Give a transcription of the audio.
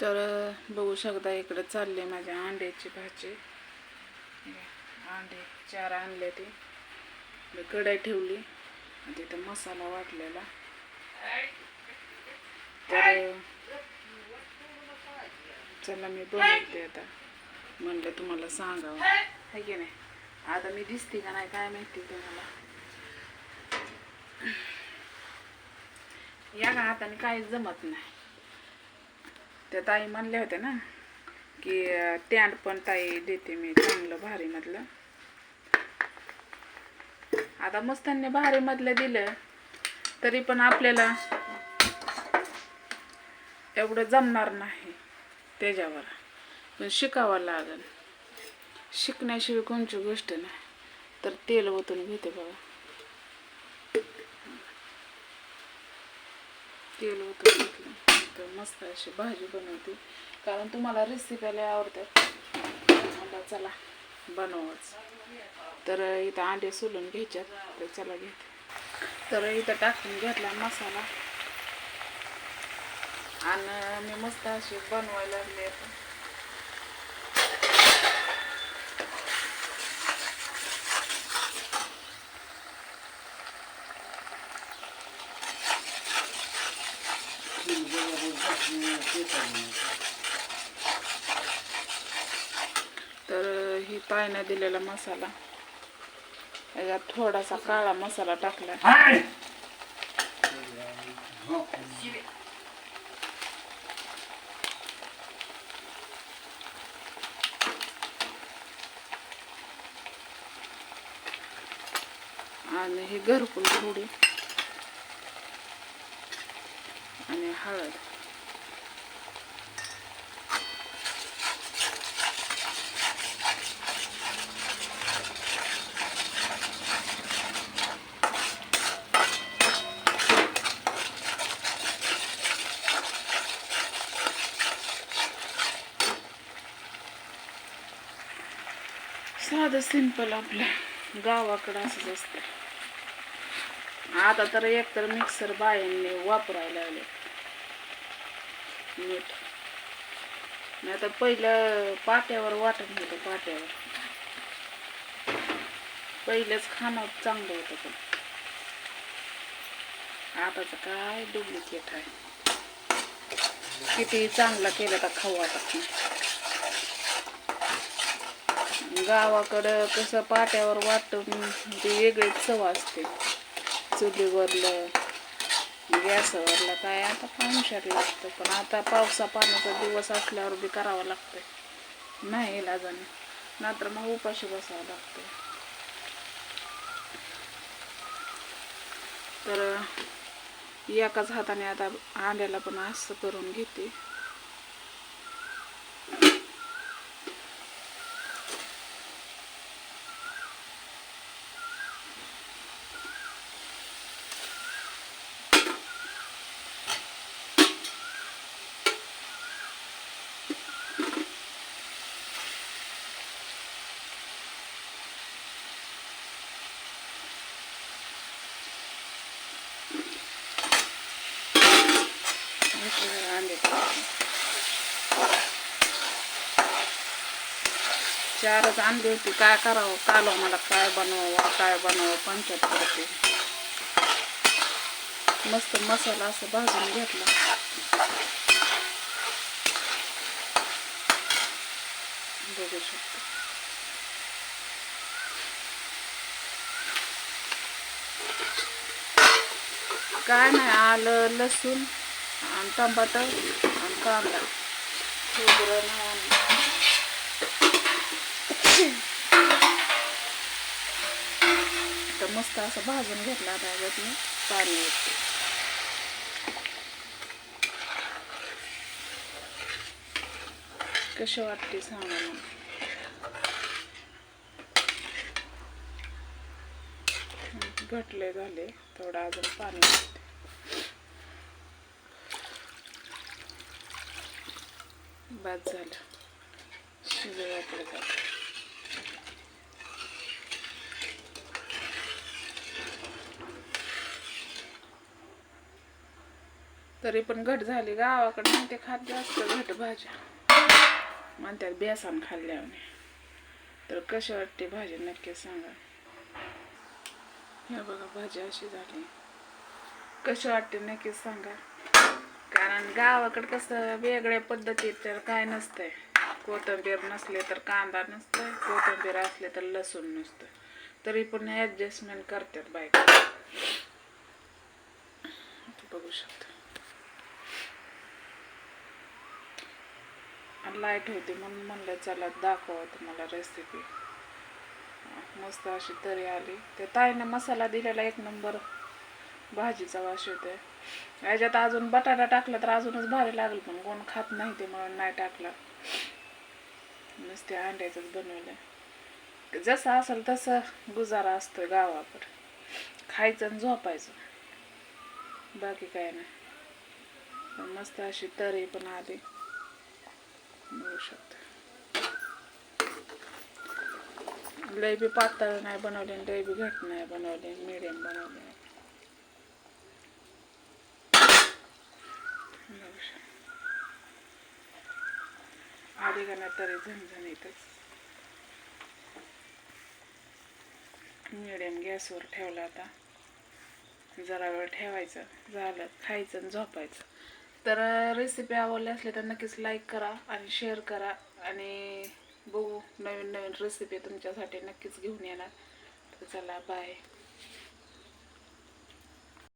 तर बघू शकता इकडे चालले माझ्या अंड्याची भाजी. अंडे 4 आणले ते कढई ठेवली आणि तिथं मसाला वाटलेला. तर चला मी बनवते आता. म्हणलं तुम्हाला सांगावं है की नाही. आता मी दिसते का नाही काय माहिती तुम्हाला. या का हाताने काहीच जमत नाही. त्या ताई म्हणल्या होत्या ना की टँड पण ताई देते मी चांगलं भारी मधलं. आता मस्तांनी भारी मधलं दिलं तरी पण आपल्याला एवढं जमणार नाही त्याच्यावर. पण शिकावं लागेल. शिकण्याशिवाय कोणची गोष्ट नाही. तर तेल ओतून घेते बघा. तेल ओतून घेतलं तर मस्त अशी भाजी बनवते. कारण तुम्हाला रेसिपी लय आवडतात. मला चला बनवाच. तर इथं अंडे सोलून घ्यायच्यात. तर चला घेते. तर इथं टाकून घेतला मसाला आणि मी मस्त अशी बनवायला लागले. तर ही ताईने दिलेला मसाला याच्यात थोडासा काळा मसाला टाकला. आणि ही घरकुल थोडी आणि हळद. साधं सिंपल आपलं गावाकडं असंच असतं. आता तर एकतर मिक्सर बायांनी वापरायला लागले मीठ. नाही तर पहिलं पाट्यावर वाटत होतं. पाट्यावर पहिलेच खाणं चांगलं होतं. पण आताचं काय डुप्लिकेट आहे. किती चांगला केलं तर खाऊ वाटत नाही. गावाकडं कसं पाट्यावर वाटून ती वेगळीच चव असते. चुलीवरलं गॅसवरलं काय आता पाहुणचार लागतं. पण आता पावसा पाण्याचा दिवस असल्यावर बी करावं लागतंय. नाही इलाजाने. नाहीतर मग उपाशी बसावं लागतंय. तर एकाच हाताने आता अंड्याला पण असं करून घेते. अंडे 4च अंडे होती. काय करावं काल मला काय बनवावं पंचायत करते. मस्त मसाला असं भाजून घेतला. बघू शकतो. काय नाही आलं लसूण आणि टमाटर आणि कांदा खोबरं नाही. तर मस्त असं भाजून घेतला. त्याच्यात मी पाणी ओतते. कशी वाटते सांगा मग. घटले झाले. थोडं अजून पाणी ओतते. बस झालं. शिजलं आपलं झालं. तरी पण घट झाली. गावाकडे नाही ते खात जास्त घट भाज्या, म्हणतात बेसन खाल्ल्याने. तर कशी वाटते भाजी नक्की सांगा. हे बघा भाजी अशी झाली, कशी वाटते नक्की सांगा. कारण गावाकडे कसं वेगळ्या पद्धतीत तर काय नसतंय. कोथिंबीर नसले तर कांदा नसतोय, कोथिंबीर असले तर लसूण नसतं, तरी पण ॲडजस्टमेंट करतात बायका. बघू शकता. लाईट होती म्हणून म्हणलं चला दाखवा तुम्हाला रेसिपी. मस्त अशी तरी आली. त्या ताईनं मसाला दिलेला एक नंबर भाजीचा वास येतोय. याच्यात अजून बटाटा टाकला तर अजूनच भारी लागेल, पण कोण खात नाही ते म्हणून नाही टाकला. नुसते अंड्याचंच बनवलं. जसं असेल तसं गुजारा असतो गावाकडं. खायचं आणि झोपायचं, बाकी काय नाही. मस्त अशी तरी पण आली, बघू शकता. लय बी पातळ नाही बनवले, लय बी घट नाही बनवले, मीडियम बनवले. आली का नाही तरी झणझणीतच. मीडियम गॅसवर ठेवला आता. जरा वेळ ठेवायचं, झालं खायचं आणि झोपायचं. तर रेसिपी आवडली असली तर नक्कीच लाईक करा आणि शेअर करा. आणि बघू नवीन नवीन रेसिपी तुमच्यासाठी नक्कीच घेऊन येणार. तर चला बाय.